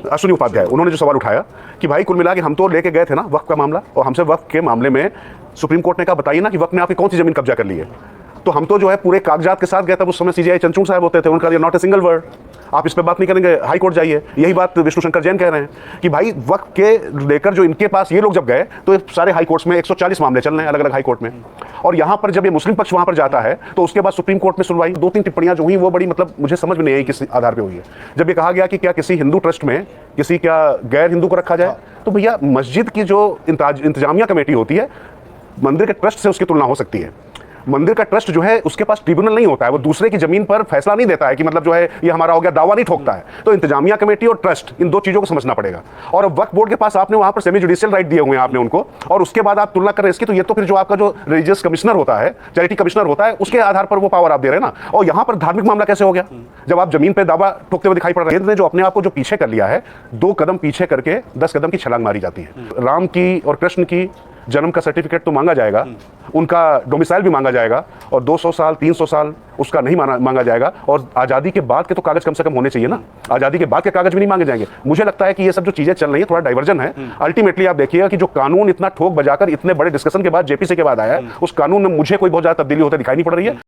अश्विनी उपाध्याय, उन्होंने जो सवाल उठाया कि भाई कुल मिला के हम तो लेके गए थे ना वक्फ का मामला, और हमसे वक्फ के मामले में सुप्रीम कोर्ट ने कहा बताइए ना कि वक्फ ने आपकी कौन सी जमीन कब्जा कर ली है। तो हम तो जो है पूरे कागजात के साथ गए, तब उस समय सीजीआई चंद्रचूड़ साहब होते थे, उनका नॉट ए सिंगल वर्ड, आप इस पे बात नहीं करेंगे, हाई कोर्ट जाइए। यही बात विष्णु शंकर जैन कह रहे हैं कि भाई वक्त के लेकर जो इनके पास ये लोग जब गए तो सारे हाई कोर्ट्स में 140 मामले चल रहे हैं अलग अलग हाई कोर्ट में, और यहाँ पर जब ये मुस्लिम पक्ष वहाँ पर जाता है तो उसके बाद सुप्रीम कोर्ट में सुनवाई, 2-3 टिप्पणियां जो हुई वो बड़ी मतलब मुझे समझ में नहीं आई किस आधार पर हुई है। जब ये कहा गया कि क्या किसी हिंदू ट्रस्ट में किसी क्या गैर हिंदू को रखा जाए, तो भैया मस्जिद की जो इंतजामिया कमेटी होती है, मंदिर के ट्रस्ट से उसकी तुलना हो सकती है। मंदिर का ट्रस्ट जो है उसके पास ट्रिब्यूनल नहीं होता है, वो दूसरे की जमीन पर फैसला नहीं देता है कि मतलब जो है ये हमारा हो गया, दावा नहीं ठोकता है। तो इंतजामिया कमेटी और ट्रस्ट, इन दो चीजों को समझना पड़ेगा। और वक्फ बोर्ड के पास आपने वहां पर सेमी जुडिशियल राइट दिए हुए हैं आपने उनको, और उसके बाद आप तुलना कर रहे हैं इसकी, तो ये तो फिर जो आपका जो रिलीजियस कमिश्नर होता है, चैरिटी कमिश्नर होता है, उसके आधार पर वो पावर आप दे रहे हैं ना। और यहां पर धार्मिक मामला कैसे हो गया जब आप जमीन पर दावा ठोकते हुए दिखाई पड़ रहे हैं। केंद्र ने जो अपने आप को जो पीछे कर लिया है, 2 कदम पीछे करके 10 कदम की छलांग मारी जाती है। राम की और कृष्ण की जन्म का सर्टिफिकेट तो मांगा जाएगा, उनका डोमिसाइल भी मांगा जाएगा, और 200 साल 300 साल उसका नहीं मांगा जाएगा। और आज़ादी के बाद के तो कागज कम से कम होने चाहिए ना, आज़ादी के बाद के कागज भी नहीं मांगे जाएंगे। मुझे लगता है कि ये सब जो चीज़ें चल रही है थोड़ा डाइवर्जन है। अल्टीमेटली आप देखिएगा कि जो कानून इतना ठोक बजाकर इतने बड़े डिस्कशन के बाद जेपीसी के बाद आया है, उस कानून में मुझे कोई बहुत ज़्यादा तब्दीली होती दिखाई नहीं पड़ रही है।